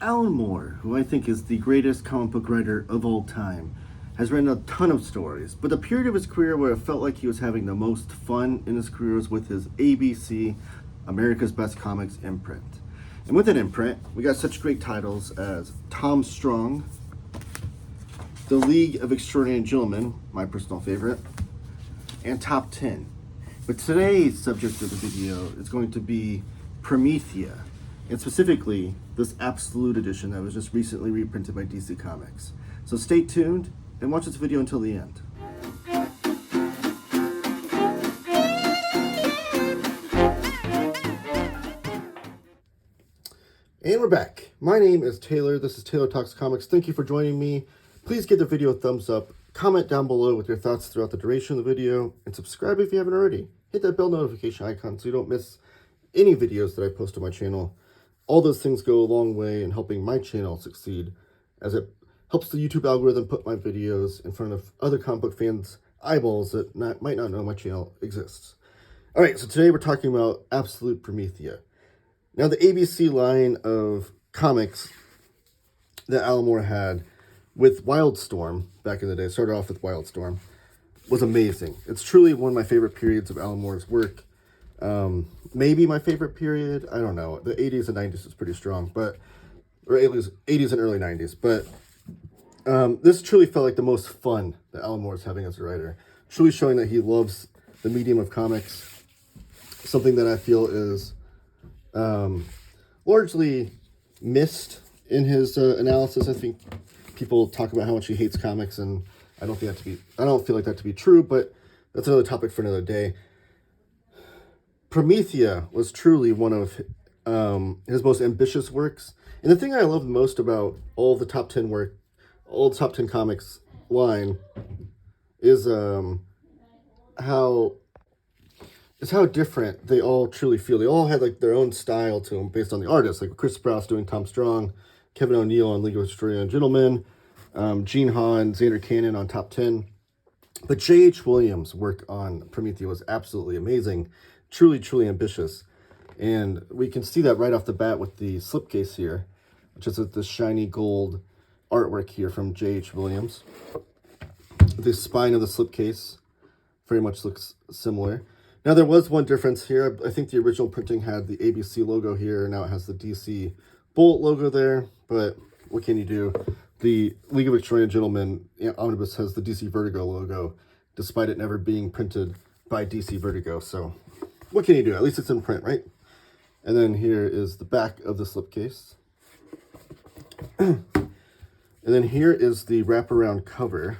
Alan Moore, who I think is the greatest comic book writer of all time, has written a ton of stories, but the period of his career where it felt like he was having the most fun in his career was with his ABC, America's Best Comics imprint. And with that imprint, we got such great titles as Tom Strong, The League of Extraordinary Gentlemen, my personal favorite, and Top 10. But today's subject of the video is going to be Promethea, and specifically this Absolute Edition that was just recently reprinted by DC Comics. So stay tuned and watch this video until the end. And we're back. My name is Taylor. This is Taylor Talks Comics. Thank you for joining me. Please give the video a thumbs up, comment down below with your thoughts throughout the duration of the video, and subscribe if you haven't already. Hit that bell notification icon so you don't miss any videos that I post on my channel. All those things go a long way in helping my channel succeed, as it helps the YouTube algorithm put my videos in front of other comic book fans' eyeballs that might not know my channel exists. Alright, so today we're talking about Absolute Promethea. Now, the ABC line of comics that Alan Moore had with Wildstorm back in the day, started off with Wildstorm, was amazing. It's truly one of my favorite periods of Alan Moore's work. Maybe my favorite period, I don't know. The 80s and 90s is pretty strong, but, or 80s and early 90s, but this truly felt like the most fun that Alan Moore is having as a writer. Truly showing that he loves the medium of comics, something that I feel is largely missed in his analysis. I think people talk about how much he hates comics, and I don't feel like that to be true, but that's another topic for another day. Promethea was truly one of his most ambitious works. And the thing I love most about all the top 10 work, all the top 10 comics line is how different they all truly feel. They all had like their own style to them based on the artists, like Chris Sprouse doing Tom Strong, Kevin O'Neill on League of Extraordinary Gentlemen, Gene Hahn, Xander Cannon on Top 10. But J.H. Williams' work on Promethea was absolutely amazing, truly, truly ambitious. And we can see that right off the bat with the slipcase here, which is this shiny gold artwork here from J.H. Williams. The spine of the slipcase very much looks similar. Now, there was one difference here. I think the original printing had the ABC logo here. Now it has the DC Bolt logo there, but what can you do? The League of Extraordinary Gentlemen Omnibus has the DC Vertigo logo, despite it never being printed by DC Vertigo. So what can you do? At least it's in print, right? And then here is the back of the slipcase. And then here is the wraparound cover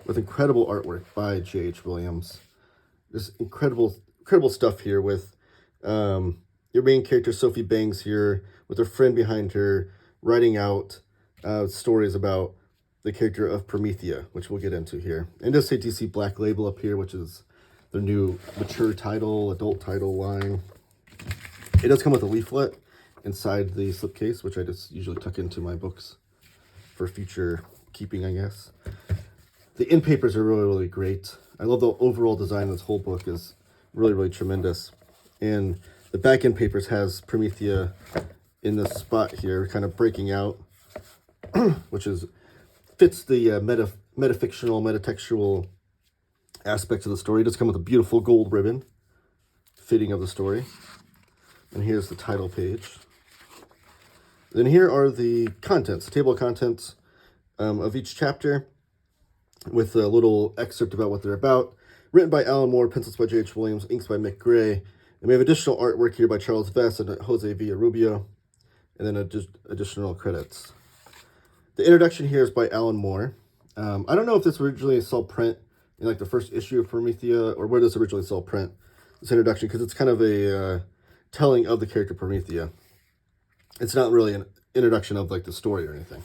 with incredible artwork by J.H. Williams. There's incredible stuff here with your main character, Sophie Bangs, here with her friend behind her, writing out stories about the character of Promethea, which we'll get into here. And it does say DC Black Label up here, which is their new mature title, adult title line. It does come with a leaflet inside the slipcase, which I just usually tuck into my books for future keeping, I guess. The in papers are really, really great. I love the overall design of this whole book is really, really tremendous. And the back end papers has Promethea in this spot here, kind of breaking out, which fits the metafictional, metatextual aspects of the story. It does come with a beautiful gold ribbon, fitting of the story. And here's the title page. Then here are the contents, the table of contents of each chapter, with a little excerpt about what they're about. Written by Alan Moore, pencils by J.H. Williams, inks by Mick Gray. And we have additional artwork here by Charles Vess and Jose Villarubio, and then additional credits. The introduction here is by Alan Moore. I don't know if this originally saw print in like the first issue of Promethea, or where this originally saw print, this introduction, because it's kind of a telling of the character Promethea. It's not really an introduction of like the story or anything,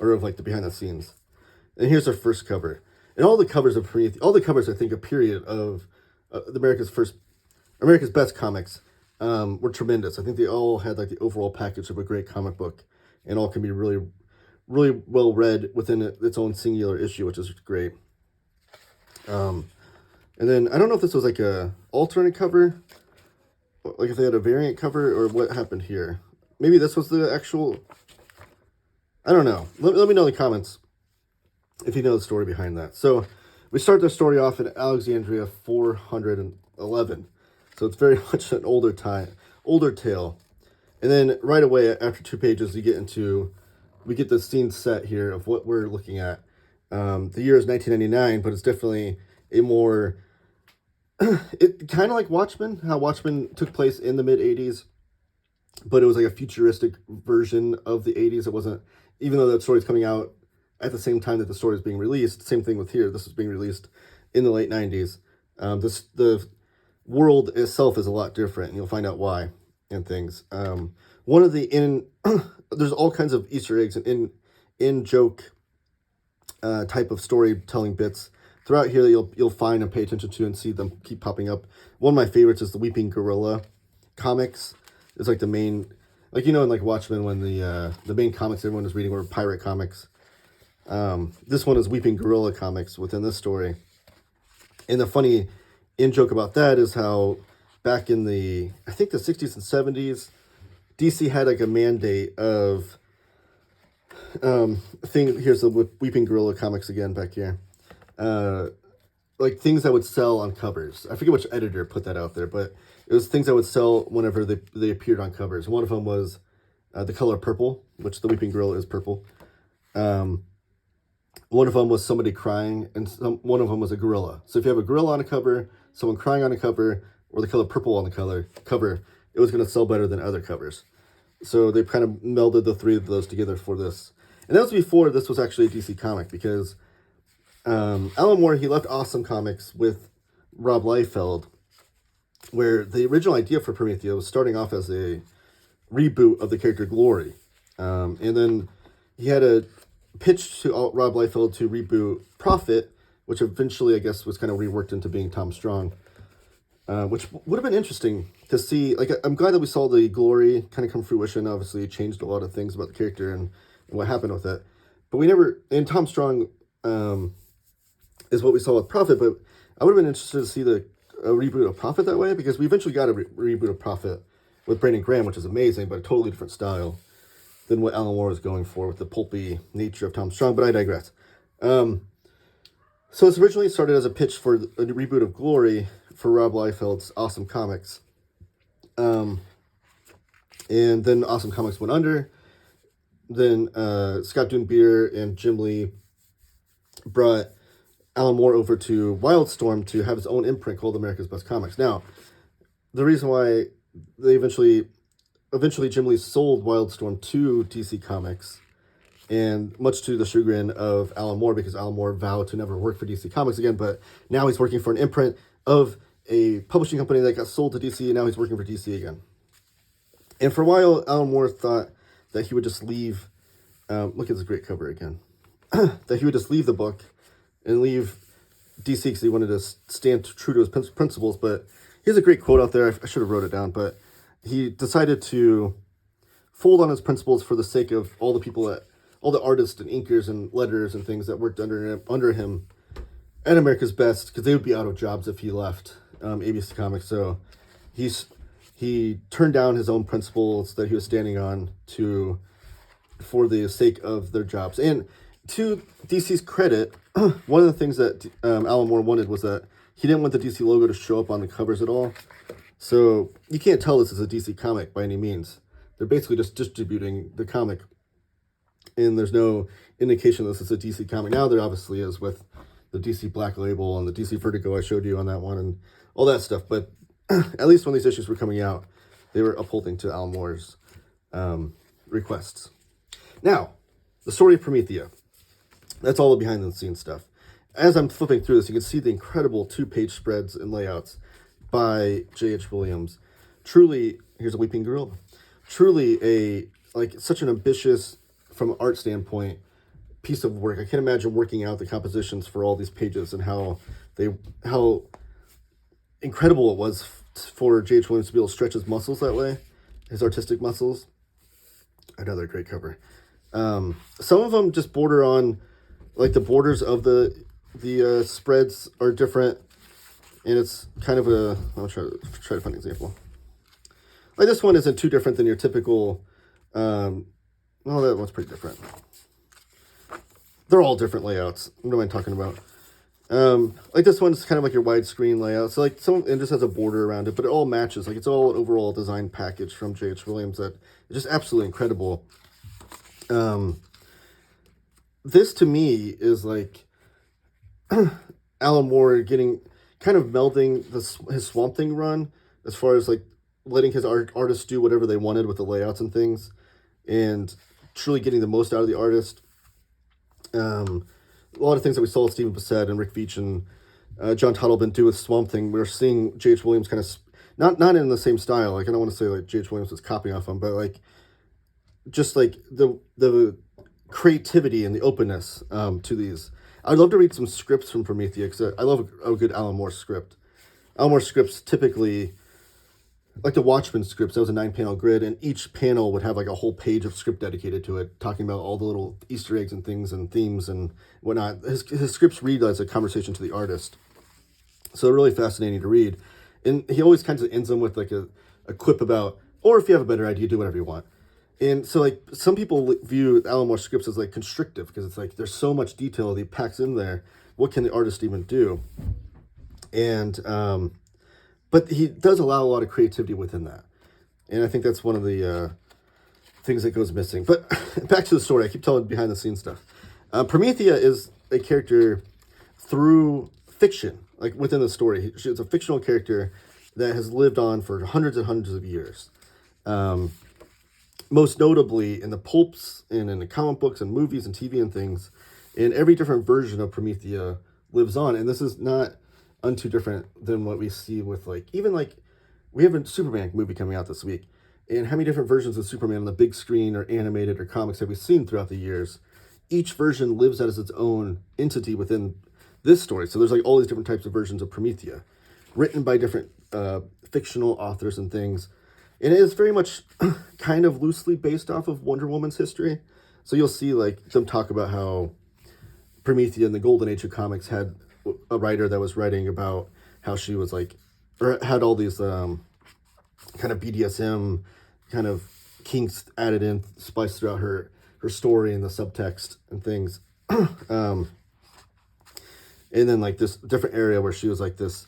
or of like the behind the scenes. And here's our first cover. And all the covers of Promethea, all the covers, I think, a period of America's Best Comics were tremendous. I think they all had like the overall package of a great comic book, and all can be really, really well read within its own singular issue, which is great. And then I don't know if this was like a alternate cover, like if they had a variant cover, or what happened here. maybe this was the actual... I don't know. Let me know in the comments if you know the story behind that. So we start the story off in Alexandria 411. So it's very much an older tale. And then right away, after 2 pages, we get the scene set here of what we're looking at. The year is 1999, but it's definitely a more... it kind of like Watchmen, how Watchmen took place in the mid-'80s, but it was like a futuristic version of the 80s. It wasn't, even though that story's coming out at the same time that the story is being released, same thing with here, this is being released in the late 90s. The world itself is a lot different, and you'll find out why and things. One of the there's all kinds of Easter eggs and in joke type of storytelling bits throughout here that you'll find and pay attention to and see them keep popping up. One of my favorites is the Weeping Gorilla comics. It's like the main, like, you know, in like Watchmen, when the main comics everyone is reading were pirate comics. This one is Weeping Gorilla comics within this story. And the funny in-joke about that is how back in I think the 60s and 70s, DC had like a mandate of, here's the Weeping Gorilla comics again back here. Like things that would sell on covers. I forget which editor put that out there, but it was things that would sell whenever they appeared on covers. One of them was the color purple, which the Weeping Gorilla is purple. One of them was somebody crying, and one of them was a gorilla. So if you have a gorilla on a cover, someone crying on a cover, or the color purple on the cover, it was going to sell better than other covers. So they kind of melded the 3 of those together for this. And that was before this was actually a DC comic, because Alan Moore, he left Awesome Comics with Rob Liefeld, where the original idea for Promethea was starting off as a reboot of the character Glory. And then he had a pitch to Rob Liefeld to reboot Prophet, which eventually, I guess, was kind of reworked into being Tom Strong, which would have been interesting to see. Like, I'm glad that we saw the Glory kind of come fruition. Obviously, it changed a lot of things about the character and what happened with it. But we never, and Tom Strong is what we saw with Prophet, but I would have been interested to see a reboot of Prophet that way, because we eventually got a reboot of Prophet with Brandon Graham, which is amazing, but a totally different style than what Alan Moore was going for with the pulpy nature of Tom Strong, but I digress. So it's originally started as a pitch for a reboot of Glory for Rob Liefeld's Awesome Comics. And then Awesome Comics went under. Then Scott Dunbier and Jim Lee brought Alan Moore over to Wildstorm to have his own imprint called America's Best Comics. Now, the reason why they eventually Jim Lee sold Wildstorm to DC Comics, and much to the chagrin of Alan Moore, because Alan Moore vowed to never work for DC Comics again, but now he's working for an imprint of a publishing company that got sold to DC, and now he's working for DC again. And for a while, Alan Moore thought that he would just leave, look at this great cover again, that he would just leave the book and leave DC because he wanted to stand true to his principles. But he has a great quote out there. I should have wrote it down, but he decided to fold on his principles for the sake of all the people all the artists and inkers and letters and things that worked under him at America's Best, because they would be out of jobs if he left ABC Comics. So he turned down his own principles that he was standing on for the sake of their jobs. And to DC's credit, one of the things that Alan Moore wanted was that he didn't want the DC logo to show up on the covers at all. So you can't tell this is a DC comic by any means. They're basically just distributing the comic, and there's no indication this is a DC comic. Now there obviously is with the DC Black Label and the DC Vertigo I showed you on that one and all that stuff. But at least when these issues were coming out, they were upholding to Alan Moore's requests. Now, the story of Promethea. That's all the behind-the-scenes stuff. As I'm flipping through this, you can see the incredible 2-page spreads and layouts by J.H. Williams. Truly, here's a Weeping Gorilla. Truly such an ambitious, from an art standpoint, piece of work. I can't imagine working out the compositions for all these pages and how incredible it was for J.H. Williams to be able to stretch his muscles that way, his artistic muscles. Another great cover. Some of them just border on, like the borders of the spreads are different, and it's kind of I'll try to find an example. Like this one isn't too different than your typical Well, that one's pretty different. They're all different layouts. What am I talking about? Like this one's kind of like your widescreen layout. So like it just has a border around it, but it all matches. Like it's all an overall design package from J.H. Williams that is just absolutely incredible. This to me is like Alan Moore getting kind of melding his Swamp Thing run as far as like letting his artists do whatever they wanted with the layouts and things, and truly getting the most out of the artist. A lot of things that we saw with Stephen Bissett and Rick Veitch and John Tuttleben do with Swamp Thing, we're seeing J.H. Williams kind of not in the same style. Like I don't want to say like J.H. Williams was copying off him, but like just like the creativity and the openness to these. I'd love to read some scripts from Promethea because I love a good Alan Moore script. Alan Moore scripts typically, like the Watchmen scripts, that was a 9-panel grid, and each panel would have like a whole page of script dedicated to it, talking about all the little Easter eggs and things and themes and whatnot. His scripts read as a conversation to the artist. So they're really fascinating to read. And he always kind of ends them with like a quip about, or if you have a better idea, do whatever you want. And so like some people view Alan Moore scripts as like constrictive because it's like there's so much detail that he packs in there. What can the artist even do? And but he does allow a lot of creativity within that. And I think that's one of the things that goes missing. But back to the story. I keep telling behind the scenes stuff. Promethea is a character through fiction, like within the story. She's a fictional character that has lived on for hundreds and hundreds of years. Most notably in the pulps and in the comic books and movies and TV and things. And every different version of Promethea lives on. And this is not untoo different than what we see with like, even like, we have a Superman movie coming out this week. And how many different versions of Superman on the big screen or animated or comics have we seen throughout the years? Each version lives as its own entity within this story. So there's like all these different types of versions of Promethea written by different fictional authors and things. And it is very much kind of loosely based off of Wonder Woman's history. So you'll see like them talk about how Promethea in the Golden Age of comics had a writer that was writing about how she was like, or had all these kind of BDSM kind of kinks added in, spliced throughout her story and the subtext and things. And then like this different area where she was like this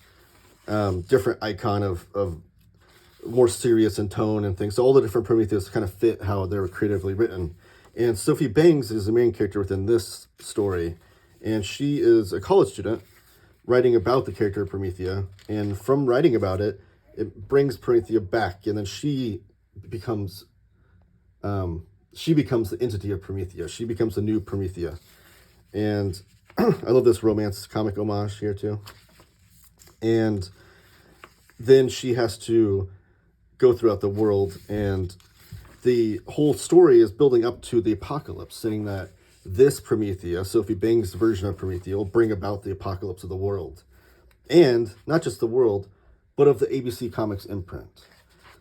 different icon of more serious in tone and things. So all the different Prometheus kind of fit how they were creatively written. And Sophie Bangs is the main character within this story. And she is a college student writing about the character of Promethea. And from writing about it, it brings Promethea back. And then she becomes the entity of Promethea. She becomes the new Promethea. And I love this romance comic homage here too. And then she has to go throughout the world, and the whole story is building up to the apocalypse, saying that this Promethea, Sophie Bangs' version of Promethea, will bring about the apocalypse of the world. And not just the world, but of the ABC Comics imprint.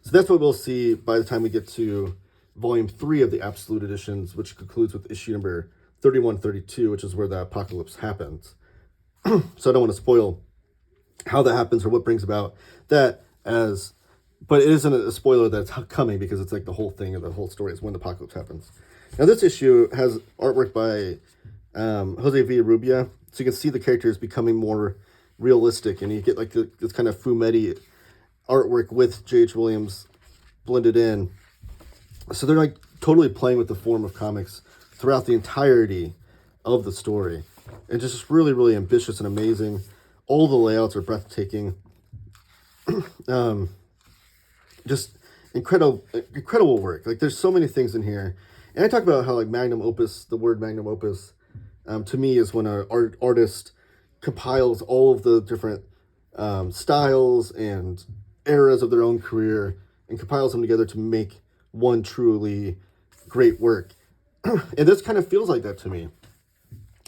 So that's what we'll see by the time we get to Volume 3 of the Absolute Editions, which concludes with issue number 3132, which is where the apocalypse happens. So I don't want to spoil how that happens or what brings about that but it isn't a spoiler that's coming because it's like the whole thing of the whole story is when the apocalypse happens. Now this issue has artwork by Jose Villarrubia, so you can see the characters becoming more realistic, and you get like this kind of fumetti artwork with J.H. Williams blended in. So they're like totally playing with the form of comics throughout the entirety of the story. And just really, really ambitious and amazing. All the layouts are breathtaking. Just incredible work. Like there's so many things in here. And I talk about how like magnum opus, the word magnum opus, to me is when an artist compiles all of the different styles and eras of their own career and compiles them together to make one truly great work. And this kind of feels like that to me.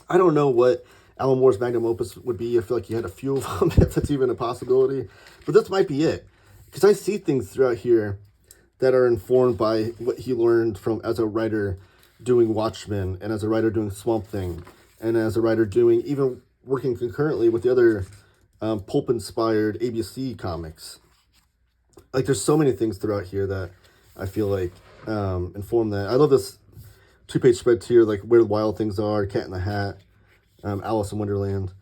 I don't know what Alan Moore's magnum opus would be. I feel like you had a few of them, if that's even a possibility. But this might be it. Because I see things throughout here that are informed by what he learned from as a writer doing Watchmen, and as a writer doing Swamp Thing, and as a writer doing, even working concurrently with the other pulp-inspired ABC comics. Like there's so many things throughout here that I feel like inform that. I love this 2-page spread here, like Where the Wild Things Are, Cat in the Hat, Alice in Wonderland.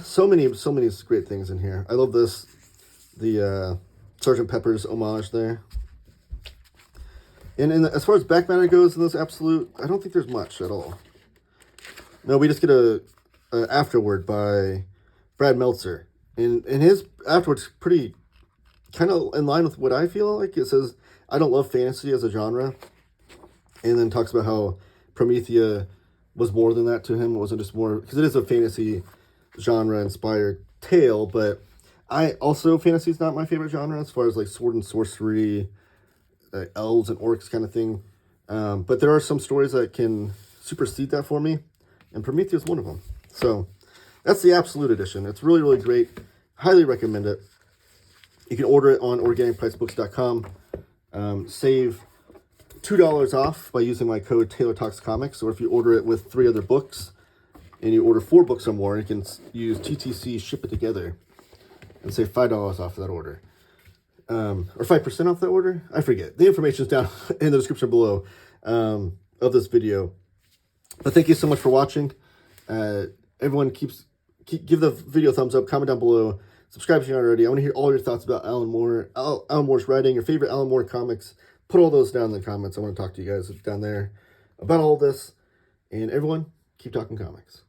So many great things in here. I love this, the Sgt. Pepper's homage there. And as far as back matter goes in this absolute, I don't think there's much at all. No, we just get a afterword by Brad Meltzer. And his afterward's pretty kind of in line with what I feel like. It says, I don't love fantasy as a genre. And then talks about how Promethea was more than that to him. It wasn't just more, because it is a fantasy genre inspired tale, but fantasy is not my favorite genre as far as like sword and sorcery, elves and orcs kind of thing. But there are some stories that can supersede that for me, and Promethea is one of them. So that's the Absolute Edition. It's really, really great. Highly recommend it. You can order it on organicpricebooks.com. Save $2 off by using my code TaylorTalksComics, or if you order it with 3 other books and you order 4 books or more, you can use TTC Ship It Together and save $5 off that order. Or 5% off that order? I forget. The information is down in the description below of this video. But thank you so much for watching. Everyone give the video a thumbs up, comment down below, subscribe if you aren't already. I want to hear all your thoughts about Alan Moore, Alan Moore's writing, your favorite Alan Moore comics. Put all those down in the comments. I want to talk to you guys down there about all this. And everyone, keep talking comics.